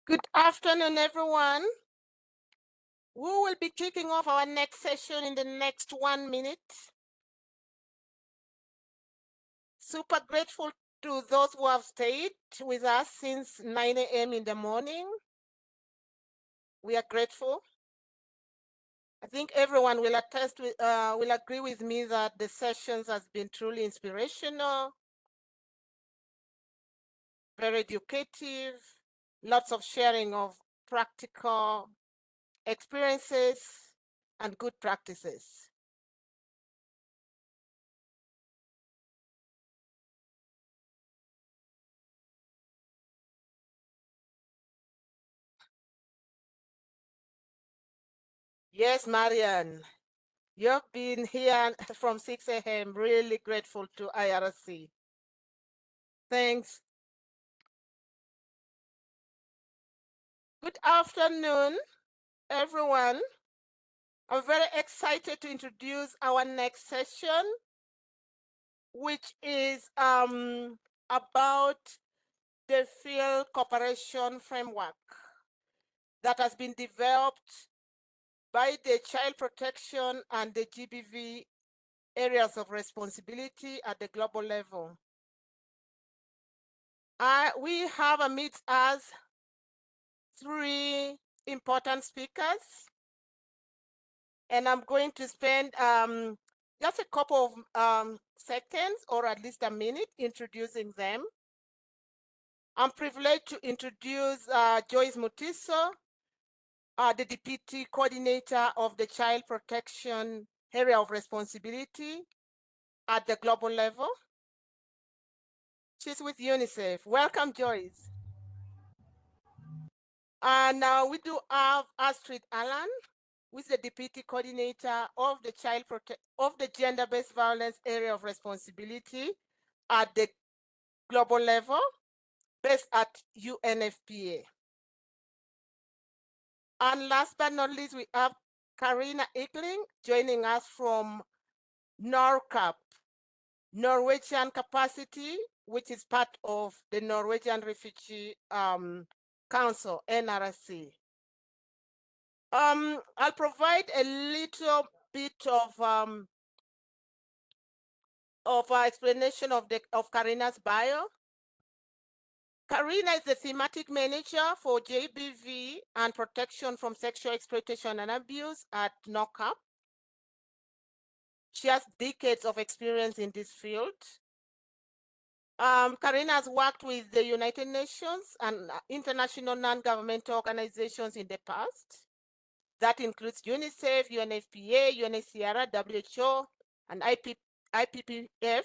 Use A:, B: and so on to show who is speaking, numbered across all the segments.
A: Good afternoon, everyone. We will be kicking off our next session in the next 1 minute. Super grateful to those who have stayed with us since 9 a.m. in the morning. We are grateful. I think everyone will attest with, will agree with me that the sessions has been truly inspirational, very educative, lots of sharing of practical experiences and good practices. Yes, Marianne. You've been here from 6 a.m. Really grateful to IRC. Thanks. Good afternoon, everyone. I'm very excited to introduce our next session, which is about the field cooperation framework that has been developed by the child protection and the GBV areas of responsibility at the global level. We have amidst us 3 important speakers, and I'm going to spend just a couple of seconds or at least a minute introducing them. I'm privileged to introduce Joyce Mutiso, the Deputy Coordinator of the Child Protection Area of Responsibility at the global level. She's with UNICEF. Welcome, Joyce. And now we do have Astrid Haaland, who is the Deputy Coordinator of the Gender-Based Violence Area of Responsibility at the global level, based at UNFPA. And last but not least, we have Carina Hickling joining us from NORCAP, Norwegian Capacity, which is part of the Norwegian Refugee Council, NRC. I'll provide a little bit of explanation of Carina's bio. Carina is the thematic manager for GBV and protection from sexual exploitation and abuse at NORCAP. She has decades of experience in this field. Carina has worked with the United Nations and international non-governmental organizations in the past. That includes UNICEF, UNFPA, UNHCR, WHO, and IPPF.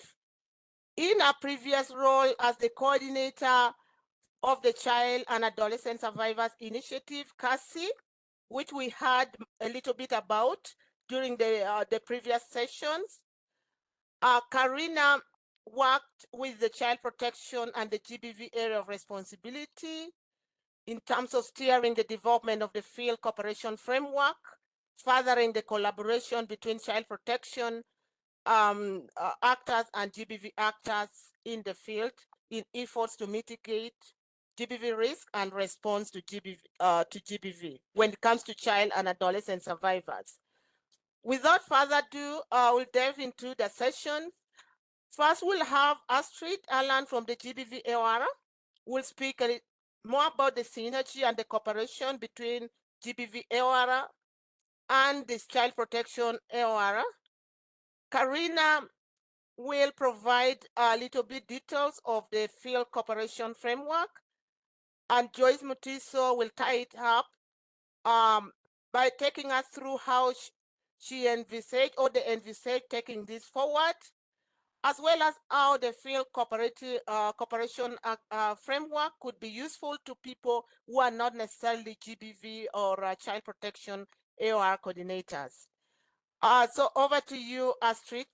A: In her previous role as the coordinator of the Child and Adolescent Survivors Initiative, CASI, which we heard a little bit about during the previous sessions. Carina worked with the Child Protection and the GBV area of responsibility in terms of steering the development of the field cooperation framework, furthering the collaboration between child protection actors and GBV actors in the field in efforts to mitigate GBV risk and response to GBV when it comes to child and adolescent survivors. Without further ado, we'll delve into the session. First, we'll have Astrid Haaland from the GBV AoR. We'll speak a little more about the synergy and the cooperation between GBV AoR and this child protection AoR. Carina will provide a little bit details of the field cooperation framework, and Joyce Mutiso will tie it up by taking us through how she envisaged or they envisage taking this forward, as well as how the field cooperation framework could be useful to people who are not necessarily GBV or child protection AoR coordinators. So over to you, Astrid.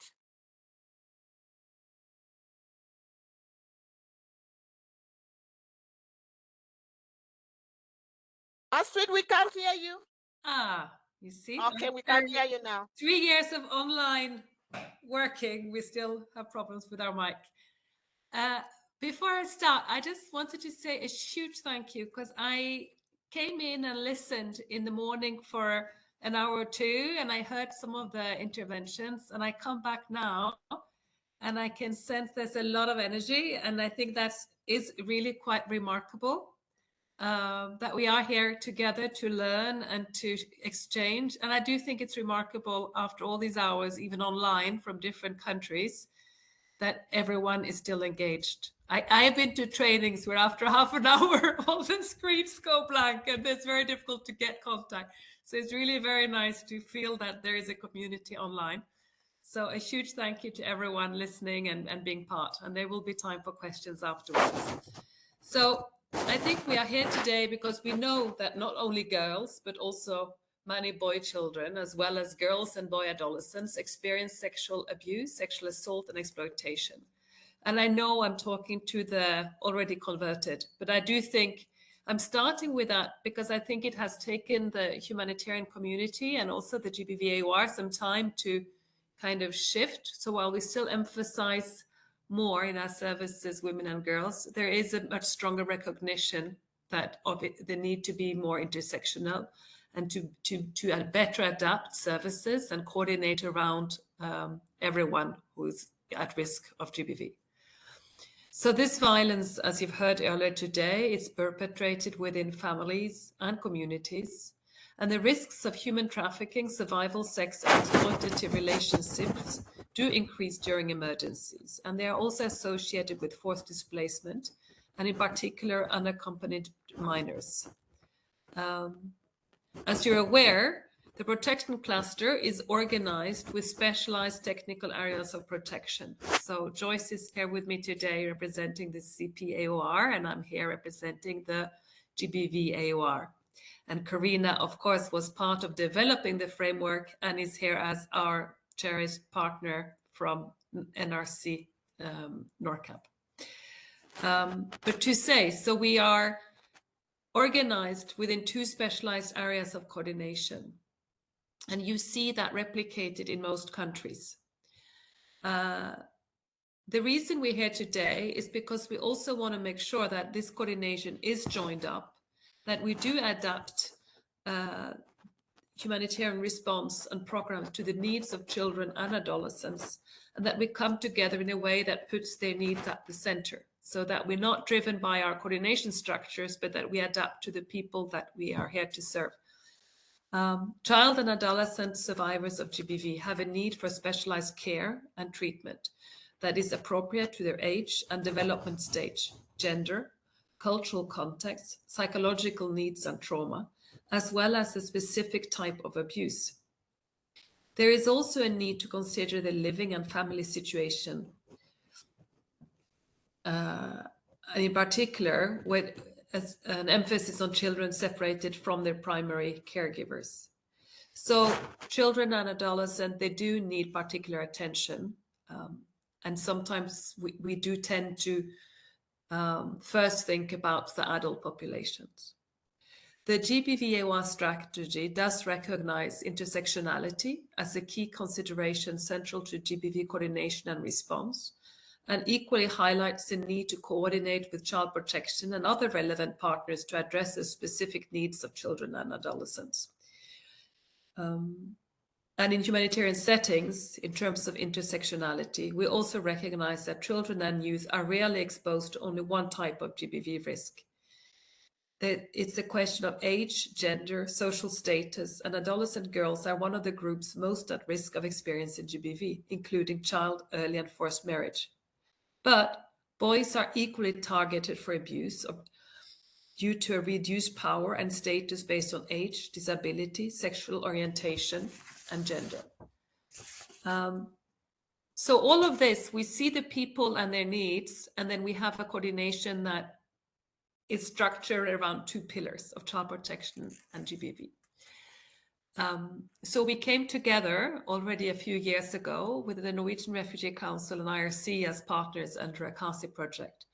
A: Astrid, we can't hear you.
B: You see?
A: Okay, we can hear you now.
B: 3 years of online working, we still have problems with our mic. Before I start, I just wanted to say a huge thank you, because I came in and listened in the morning for an hour or two, and I heard some of the interventions, and I come back now and I can sense there's a lot of energy, and I think that is really quite remarkable, that we are here together to learn and to exchange. And I do think it's remarkable after all these hours, even online from different countries, that everyone is still engaged. I have been to trainings where after half an hour all the screens go blank and it's very difficult to get contact. So it's really very nice to feel that there is a community online. So a huge thank you to everyone listening and being part. And there will be time for questions afterwards. So I think we are here today because we know that not only girls, but also many boy children, as well as girls and boy adolescents, experience sexual abuse, sexual assault, and exploitation. And I know I'm talking to the already converted, but I do think I'm starting with that because I think it has taken the humanitarian community and also the GBV AoR some time to kind of shift. So while we still emphasize more in our services, women and girls, there is a much stronger recognition that of it, the need to be more intersectional and to better adapt services and coordinate around everyone who's at risk of GBV. So this violence, as you've heard earlier today, is perpetrated within families and communities. And the risks of human trafficking, survival, sex, and exploitative relationships do increase during emergencies. And they are also associated with forced displacement, and in particular, unaccompanied minors. As you're aware, the protection cluster is organized with specialized technical areas of protection. So Joyce is here with me today representing the CP AoR, and I'm here representing the GBV AoR. And Carina, of course, was part of developing the framework and is here as our cherished partner from NRC NORCAP. But to say, so we are organized within two specialized areas of coordination. And you see that replicated in most countries. The reason we're here today is because we also want to make sure that this coordination is joined up, that we do adapt humanitarian response and programs to the needs of children and adolescents, and that we come together in a way that puts their needs at the center, so that we're not driven by our coordination structures, but that we adapt to the people that we are here to serve. Child and adolescent survivors of GBV have a need for specialized care and treatment that is appropriate to their age and development stage, gender, cultural context, psychological needs and trauma, as well as a specific type of abuse. There is also a need to consider the living and family situation, and in particular, with an emphasis on children separated from their primary caregivers. So children and adolescents, they do need particular attention. And sometimes we do tend to first think about the adult populations. The GBV AoR strategy does recognize intersectionality as a key consideration central to GBV coordination and response, and equally highlights the need to coordinate with child protection and other relevant partners to address the specific needs of children and adolescents. And in humanitarian settings, in terms of intersectionality, we also recognize that children and youth are rarely exposed to only one type of GBV risk. It's a question of age, gender, social status, and adolescent girls are one of the groups most at risk of experiencing GBV, including child, early, and forced marriage. But boys are equally targeted for abuse due to a reduced power and status based on age, disability, sexual orientation, and gender. So all of this, we see the people and their needs, and then we have a coordination that is structured around two pillars of child protection and GBV. So we came together already a few years ago with the Norwegian Refugee Council and IRC as partners under a CASI project.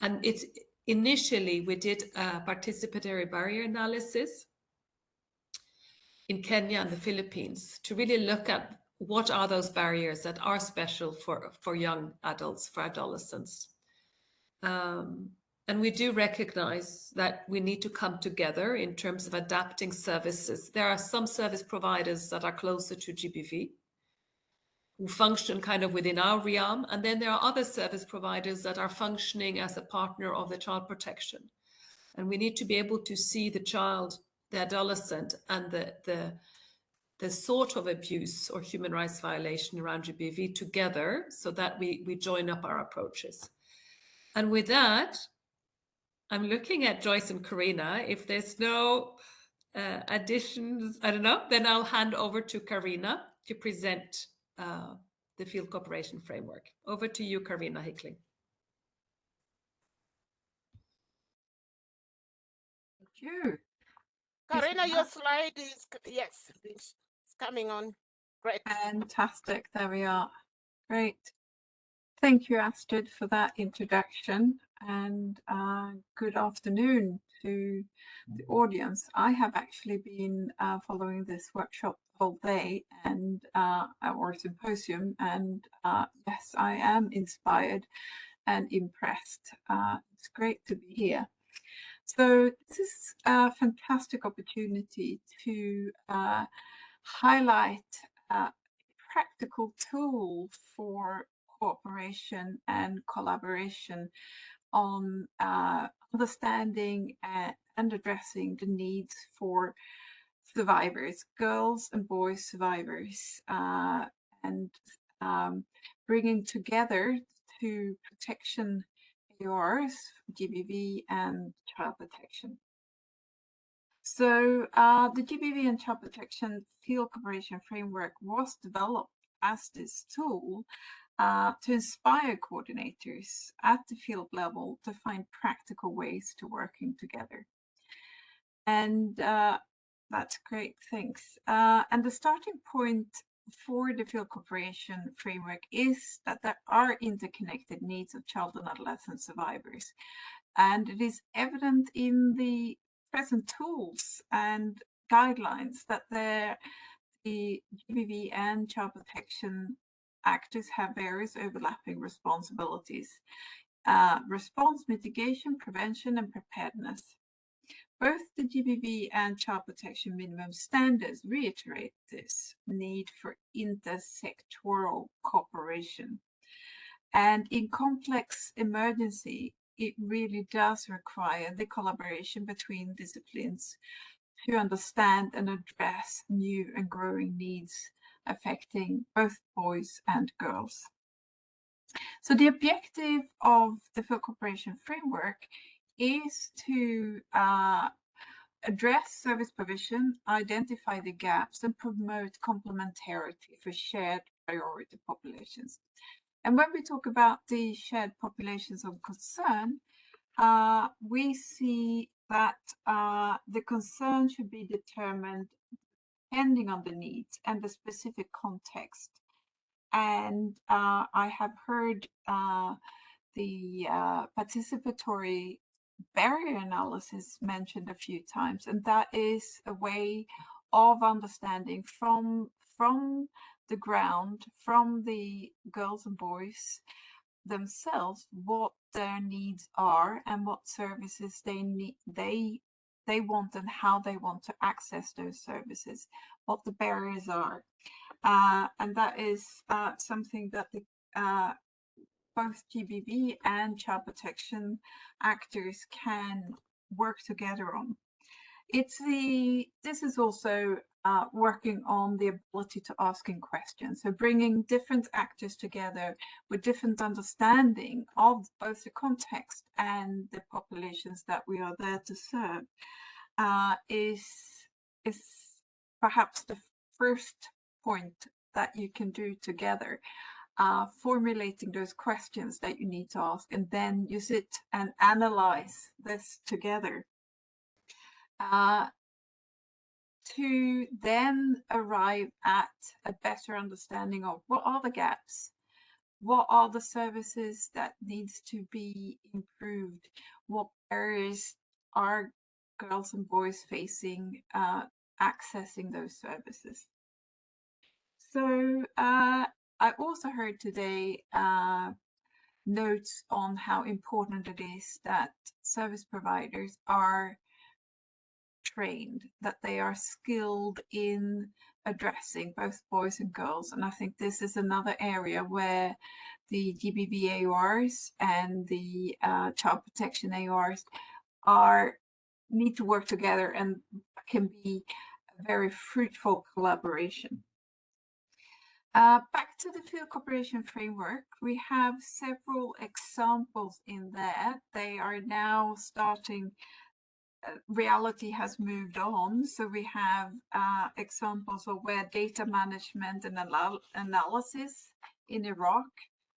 B: And it's initially we did a participatory barrier analysis in Kenya and the Philippines to really look at what are those barriers that are special for young adults, for adolescents. And we do recognize that we need to come together in terms of adapting services. There are some service providers that are closer to GBV, who function kind of within our realm. And then there are other service providers that are functioning as a partner of the child protection. And we need to be able to see the child, the adolescent, and the sort of abuse or human rights violation around GBV together, so that we join up our approaches. And with that, I'm looking at Joyce and Carina. If there's no additions, I don't know, then I'll hand over to Carina to present the Field Cooperation Framework. Over to you, Carina Hickling.
C: Thank you.
A: Carina, your slide is, yes, it's coming on. Great.
C: Fantastic. There we are. Great. Thank you, Astrid, for that introduction, and good afternoon to the audience. I have actually been following this workshop the whole day and our symposium, and yes, I am inspired and impressed. It's great to be here. So this is a fantastic opportunity to highlight a practical tool for cooperation and collaboration on understanding and addressing the needs for survivors, girls and boys survivors, and bringing together to protection AoRs, GBV and child protection. So the GBV and child protection field cooperation framework was developed as this tool to inspire coordinators at the field level to find practical ways to working together. And that's great, thanks. And the starting point for the field cooperation framework is that there are interconnected needs of child and adolescent survivors. And it is evident in the present tools and guidelines that the GBV and child protection actors have various overlapping responsibilities. Response, mitigation, prevention, and preparedness. Both the GBV and child protection minimum standards reiterate this need for intersectoral cooperation. And in complex emergency, it really does require the collaboration between disciplines to understand and address new and growing needs affecting both boys and girls. So the objective of the field cooperation framework is to address service provision, identify the gaps, and promote complementarity for shared priority populations. And when we talk about the shared populations of concern, we see that the concern should be determined depending on the needs and the specific context. And I have heard the participatory barrier analysis mentioned a few times, and that is a way of understanding from the ground, from the girls and boys themselves, what their needs are and what services they need, they want, and how they want to access those services, what the barriers are. And that is something that the both GBV and child protection actors can work together on. This is also working on the ability to asking questions. So bringing different actors together with different understanding of both the context and the populations that we are there to serve is perhaps the first point that you can do together. Formulating those questions that you need to ask, and then you sit and analyze this together to then arrive at a better understanding of what are the gaps, what are the services that needs to be improved, what areas are girls and boys facing accessing those services. So I also heard today notes on how important it is that service providers are trained, that they are skilled in addressing both boys and girls. And I think this is another area where the GBV AoRs and the child protection AoRs need to work together and can be a very fruitful collaboration. Back to the field cooperation framework, we have several examples in there. They are now starting, reality has moved on. So we have examples of where data management and analysis in Iraq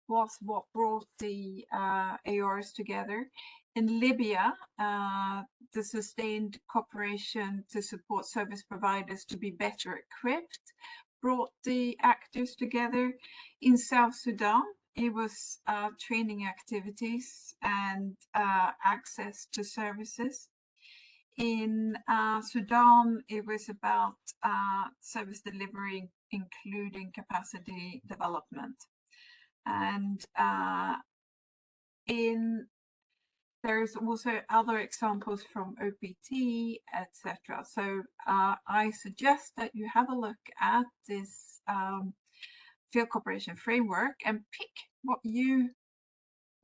C: was what brought the AoRs together. In Libya, the sustained cooperation to support service providers to be better equipped brought the actors together. In South Sudan, it was training activities and access to services. In Sudan, it was about service delivery, including capacity development. And there's also other examples from OPT, etc. So I suggest that you have a look at this field cooperation framework and pick what you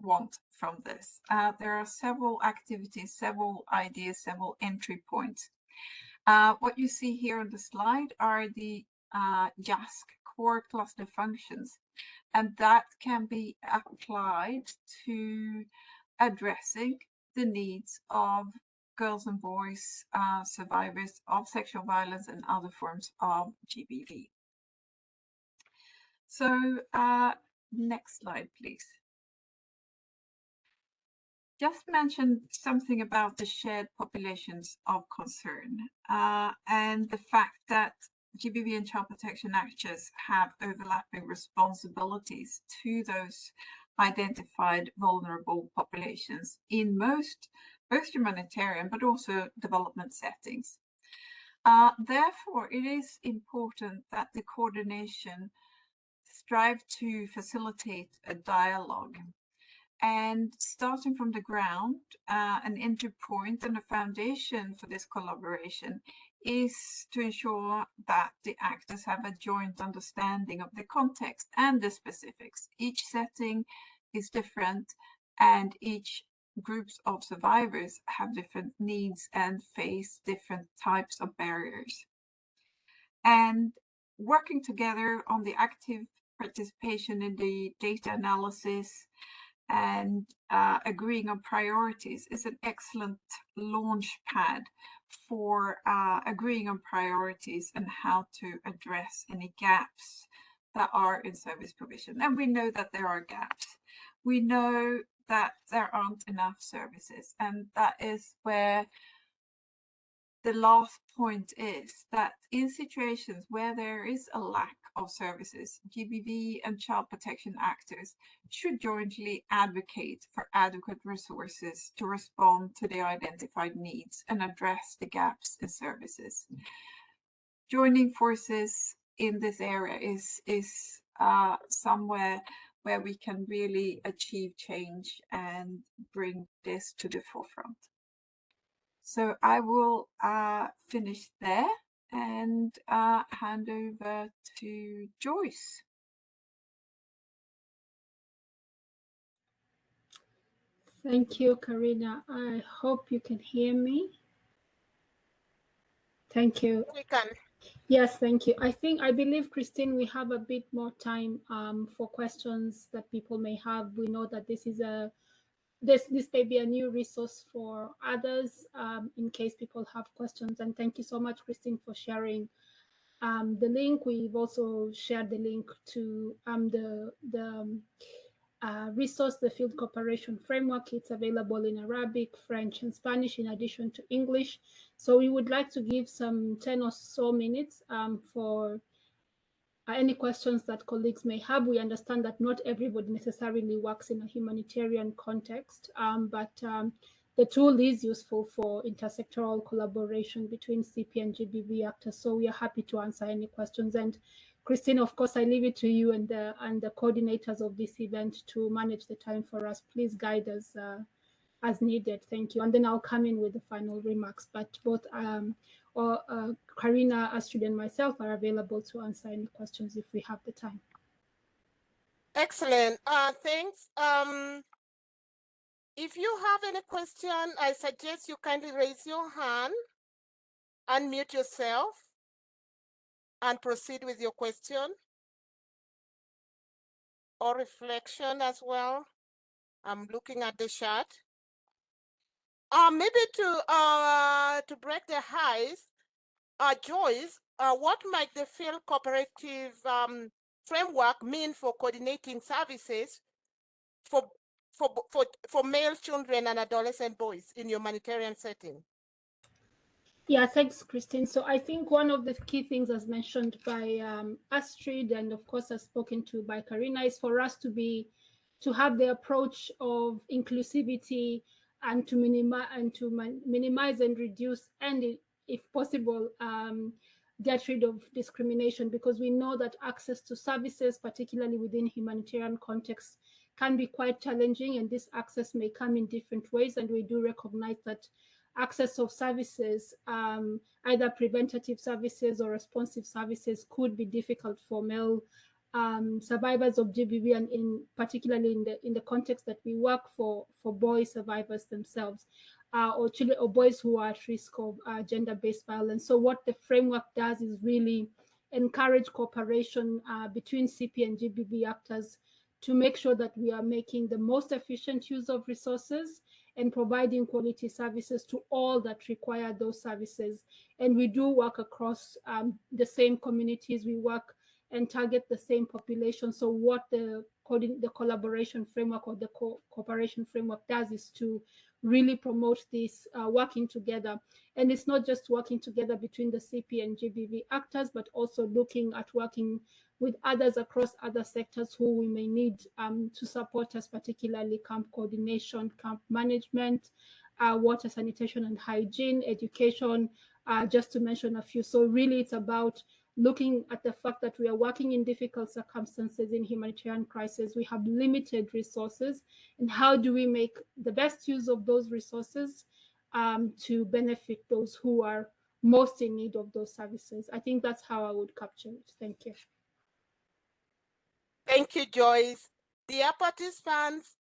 C: want from this. There are several activities, several ideas, several entry points. What you see here on the slide are the JASC core cluster functions, and that can be applied to addressing the needs of girls and boys survivors of sexual violence and other forms of GBV. So next slide, please. Just mentioned something about the shared populations of concern and the fact that GBV and child protection actors have overlapping responsibilities to those identified vulnerable populations in both humanitarian but also development settings. Therefore, it is important that the coordination strive to facilitate a dialogue. And starting from the ground, an entry point and a foundation for this collaboration is to ensure that the actors have a joint understanding of the context and the specifics. Each setting is different, and each groups of survivors have different needs and face different types of barriers. And working together on the active participation in the data analysis and agreeing on priorities is an excellent launch pad for agreeing on priorities and how to address any gaps that are in service provision. And we know that there are gaps. We know that there aren't enough services, and that is where the last point is that in situations where there is a lack of services, GBV and child protection actors should jointly advocate for adequate resources to respond to the identified needs and address the gaps in services. Joining forces in this area is somewhere where we can really achieve change and bring this to the forefront. So I will finish there and hand over to Joyce.
D: Thank you, Carina. I hope you can hear me. Thank you.
A: We can.
D: Yes, thank you. I believe, Christine, we have a bit more time for questions that people may have. We know that this is this may be a new resource for others in case people have questions. And thank you so much, Christine, for sharing the link. We've also shared the link to the resource, the Field Cooperation Framework. It's available in Arabic, French, and Spanish, in addition to English. So we would like to give some 10 or so minutes for any questions that colleagues may have. We understand that not everybody necessarily works in a humanitarian context, but the tool is useful for intersectoral collaboration between CP and GBV actors. So we are happy to answer any questions. And Christine, of course, I leave it to you and the coordinators of this event to manage the time for us. Please guide us as needed. Thank you. And then I'll come in with the final remarks. But both Carina, Astrid, and myself are available to answer any questions if we have the time.
A: Excellent. Thanks. If you have any question, I suggest you kindly raise your hand, unmute yourself, and proceed with your question or reflection as well. I'm looking at the chat. Maybe to break the ice, Joyce, what might the field cooperative framework mean for coordinating services for male children and adolescent boys in humanitarian setting?
D: Yeah, thanks, Christine. So I think one of the key things, as mentioned by Astrid, and of course as spoken to by Carina, is for us to have the approach of inclusivity and to minimize and reduce, and if possible, get rid of discrimination, because we know that access to services, particularly within humanitarian contexts, can be quite challenging, and this access may come in different ways, and we do recognize that access of services, either preventative services or responsive services, could be difficult for male survivors of GBV, and particularly in the context that we work for boy survivors themselves, or children or boys who are at risk of gender-based violence. So what the framework does is really encourage cooperation between CP and GBV actors to make sure that we are making the most efficient use of resources and providing quality services to all that require those services. And we do work across the same communities. We work and target the same population. So what the collaboration framework or the cooperation framework does is to really promote this working together. And it's not just working together between the CP and GBV actors, but also looking at working with others across other sectors who we may need to support us, particularly camp coordination, camp management, water, sanitation and hygiene, education, just to mention a few. So really it's about looking at the fact that we are working in difficult circumstances in humanitarian crisis. We have limited resources, and how do we make the best use of those resources to benefit those who are most in need of those services? I think that's how I would capture it. Thank you.
A: Thank you, Joyce. Dear participants,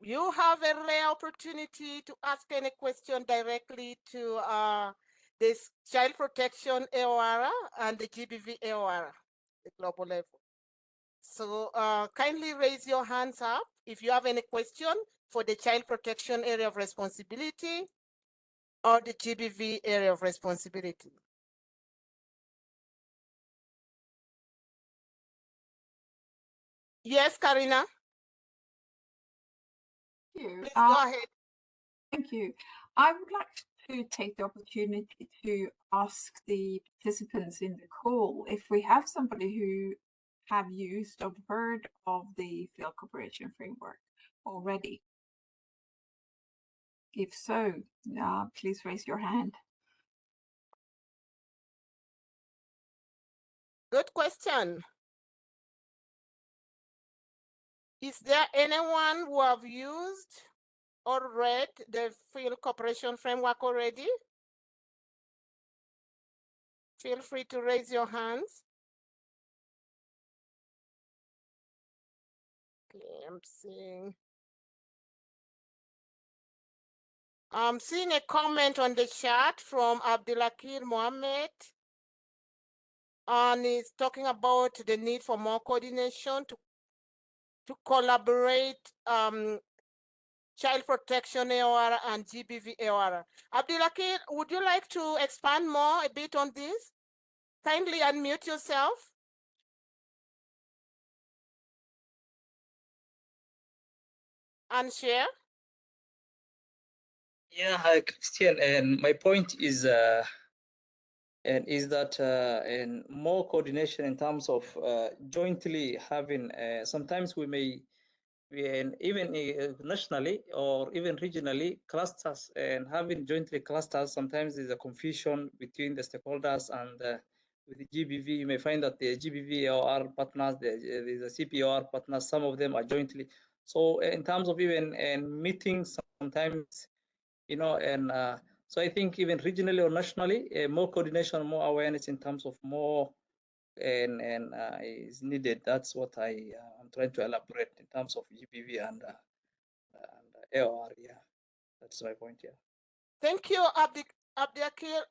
A: you have a rare opportunity to ask any question directly to this Child Protection AoR and the GBV AoR, the global level. So kindly raise your hands up if you have any question for the Child Protection area of responsibility or the GBV area of responsibility. Yes, Carina? Please go ahead.
C: Thank you. I would like to take the opportunity to ask the participants in the call if we have somebody who have used or heard of the field cooperation framework already. If so, please raise your hand.
A: Good question. Is there anyone who have used or read the field cooperation framework already? Feel free to raise your hands. Okay, I'm seeing a comment on the chat from Abdulakir Mohammed, and he's talking about the need for more coordination to collaborate Child Protection AoR and GBV AoR. Abdulakir, would you like to expand more a bit on this? Kindly unmute yourself. And share.
E: Yeah, hi, Christian, and my point is that and more coordination in terms of jointly having. Sometimes we may, even nationally or even regionally, clusters, and having jointly clusters. Sometimes there's a confusion between the stakeholders and with the GBV, you may find that the GBV AoR partners, the CPOR partners, some of them are jointly. So in terms of even meetings, sometimes, you know, and so I think even regionally or nationally, more coordination, more awareness in terms of more is needed. That's what I'm trying to elaborate in terms of GBV and AoR. Yeah, that's my point. Yeah.
A: Thank you, Abdiakir.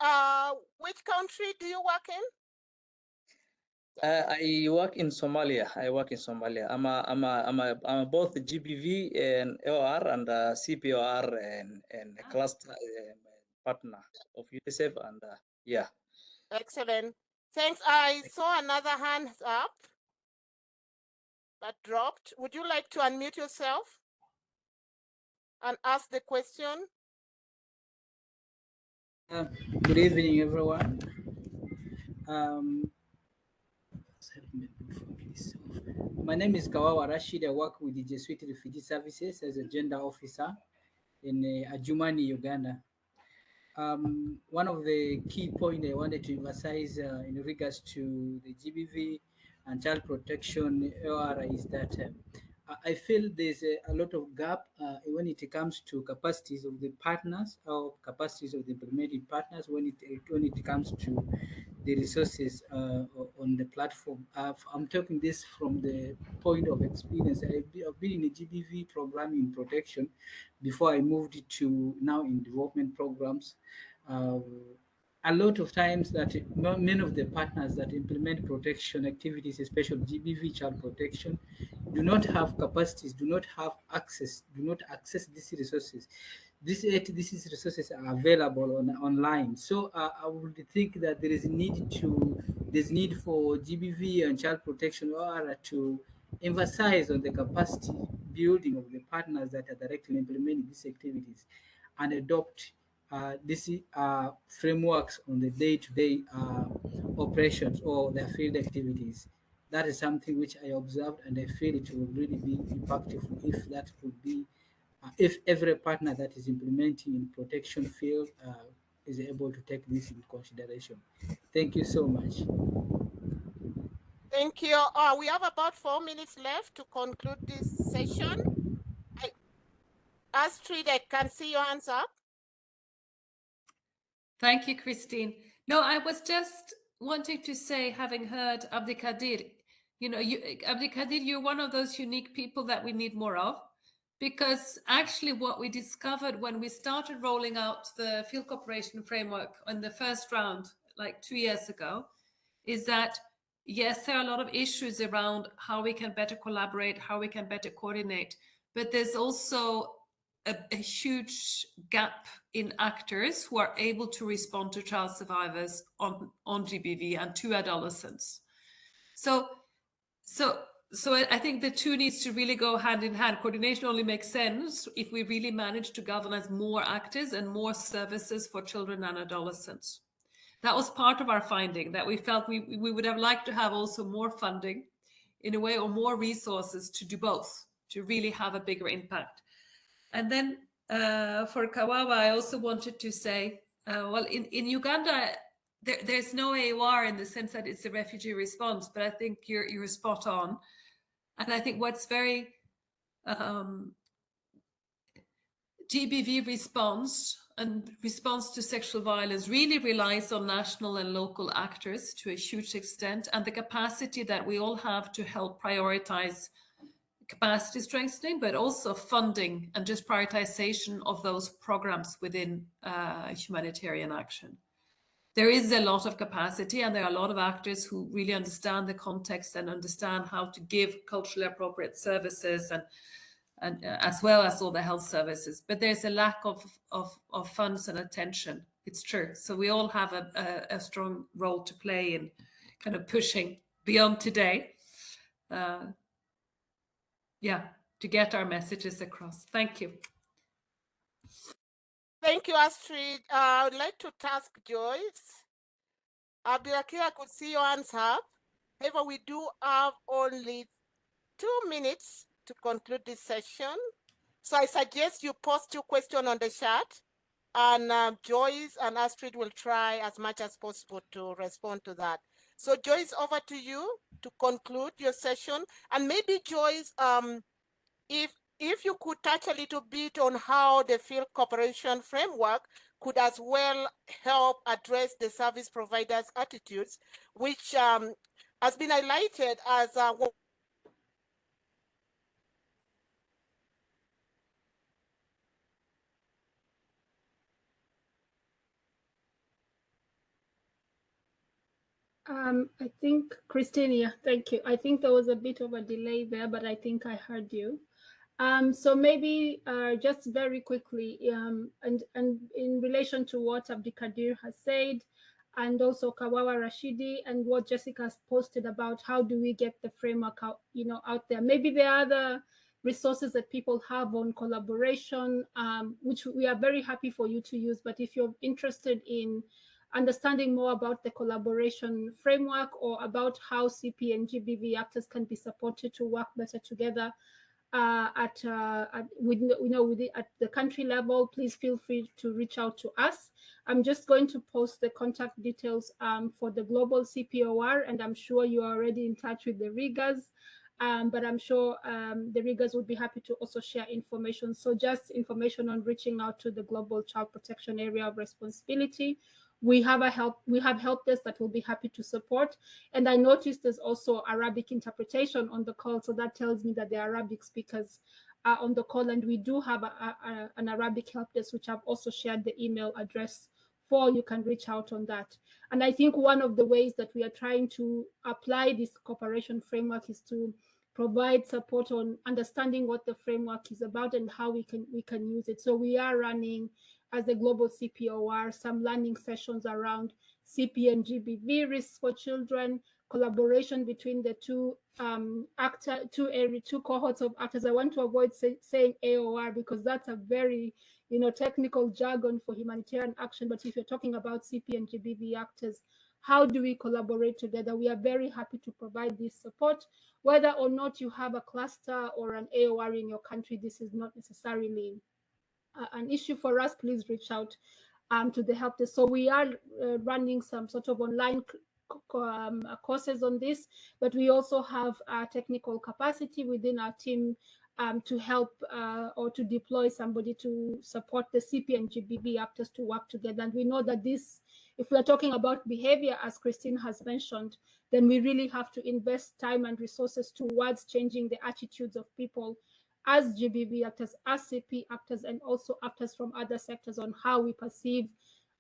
A: Which country do you work in?
E: I work in Somalia. I'm both GBV and AoR and CPOR and cluster partner of UNICEF and yeah.
A: Excellent. Thanks. I saw another hand up that dropped. Would you like to unmute yourself and ask the question?
F: Good evening, everyone. My name is Kawawa Rashid. I work with the Jesuit Refugee Services as a gender officer in Adjumani, Uganda. One of the key points I wanted to emphasize in regards to the GBV and child protection AOR is that I feel there's a lot of gap when it comes to capacities of the partners or capacities of the implementing partners when it comes to the resources on the platform. I'm talking this from the point of experience. I've been in a GBV programming protection before I moved to now in development programs. A lot of times that many of the partners that implement protection activities, especially GBV child protection, do not have capacities, do not access these resources. These resources are available online. So I would think that there's need for GBV and child protection or to emphasize on the capacity building of the partners that are directly implementing these activities and adopt these frameworks on the day-to-day operations or their field activities. That is something which I observed, and I feel it will really be impactful if that could be, if every partner that is implementing in protection field is able to take this into consideration. Thank you so much.
A: Thank you. We have about 4 minutes left to conclude this session. Astrid, I can see your hands up.
B: Thank you, Christine. No, I was just wanting to say, having heard Abdikadir, you know, Abdikadir, you're one of those unique people that we need more of, because actually what we discovered when we started rolling out the field cooperation framework in the first round, like 2 years ago, is that, yes, there are a lot of issues around how we can better collaborate, how we can better coordinate, but there's also a huge gap in actors who are able to respond to child survivors on GBV and to adolescents. So I think the two needs to really go hand in hand. Coordination only makes sense if we really manage to galvanize more actors and more services for children and adolescents. That was part of our finding, that we felt we would have liked to have also more funding in a way, or more resources to do both, to really have a bigger impact. And then for Kawawa, I also wanted to say, well, in Uganda, there's no AoR in the sense that it's a refugee response, but I think you're spot on. And I think what's very GBV response and response to sexual violence really relies on national and local actors to a huge extent, and the capacity that we all have to help prioritize capacity strengthening, but also funding and just prioritization of those programs within humanitarian action. There is a lot of capacity, and there are a lot of actors who really understand the context and understand how to give culturally appropriate services and as well as all the health services. But there's a lack of funds and attention. It's true. So we all have a strong role to play in kind of pushing beyond today. To get our messages across. Thank you.
A: Thank you, Astrid. I would like to task Joyce. Abdulakir, I could see your hands up. However, we do have only 2 minutes to conclude this session. So I suggest you post your question on the chat, and Joyce and Astrid will try as much as possible to respond to that. So Joyce, over to you to conclude your session. And maybe Joyce, if you could touch a little bit on how the field cooperation framework could as well help address the service providers' attitudes, which has been highlighted as
D: I think, Christine, yeah, thank you. I think there was a bit of a delay there, but I think I heard you. So maybe just very quickly, and in relation to what Abdikadir has said, and also Kawawa Rashidi, and what Jessica has posted about how do we get the framework out, out there. Maybe there are other resources that people have on collaboration, which we are very happy for you to use. But if you're interested in understanding more about the collaboration framework or about how CP and GBV actors can be supported to work better together, at the country level, please feel free to reach out to us. I'm just going to post the contact details for the global CPOR, and I'm sure you are already in touch with the riggers. But I'm sure the riggers would be happy to also share information. So just information on reaching out to the Global Child Protection Area of Responsibility. We have help desk that will be happy to support. And I noticed there's also Arabic interpretation on the call, so that tells me that the Arabic speakers are on the call, and we do have an Arabic help desk, which I've also shared the email address for. You can reach out on that. And I think one of the ways that we are trying to apply this cooperation framework is to provide support on understanding what the framework is about and how we can use it. So we are running, as the global CPOR, some learning sessions around CP and GBV risks for children, collaboration between the two cohorts of actors. I want to avoid saying AoR because that's a very technical jargon for humanitarian action. But if you're talking about CP and GBV actors, how do we collaborate together? We are very happy to provide this support. Whether or not you have a cluster or an AoR in your country, this is not necessarily an issue for us. Please reach out to the help desk. So we are running some sort of online courses on this, but we also have technical capacity within our team to help or to deploy somebody to support the CP and GBV actors to work together. And we know that this, if we're talking about behavior, as Christine has mentioned, then we really have to invest time and resources towards changing the attitudes of people as GBV actors, as CP actors, and also actors from other sectors on how we perceive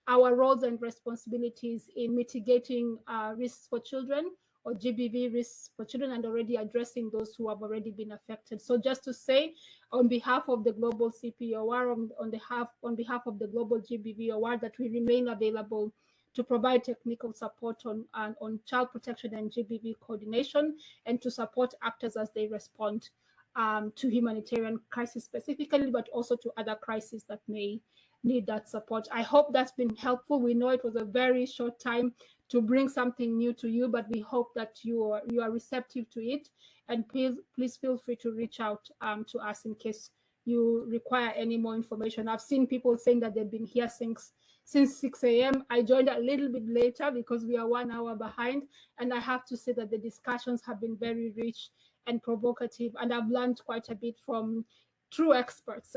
D: our roles and responsibilities in mitigating risks for children or GBV risks for children, and already addressing those who have already been affected. So just to say, on behalf of the global CPOR, on behalf of the global GBV AoR, that we remain available to provide technical support on child protection and GBV coordination, and to support actors as they respond to humanitarian crisis specifically, but also to other crises that may need that support. I hope that's been helpful. We know it was a very short time to bring something new to you, but we hope that you are receptive to it. And please feel free to reach out to us in case you require any more information. I've seen people saying that they've been here since 6 a.m. I joined a little bit later because we are 1 hour behind, and I have to say that the discussions have been very rich and provocative, and I've learned quite a bit from true experts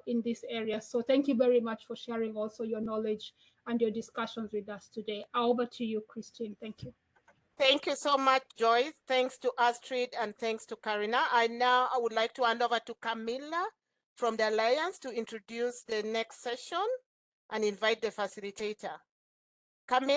D: in this area. So thank you very much for sharing also your knowledge and your discussions with us today. Over to you, Christine. Thank you.
A: Thank you so much, Joyce. Thanks to Astrid and thanks to Carina. I would like to hand over to Camilla from the Alliance to introduce the next session and invite the facilitator. Camilla.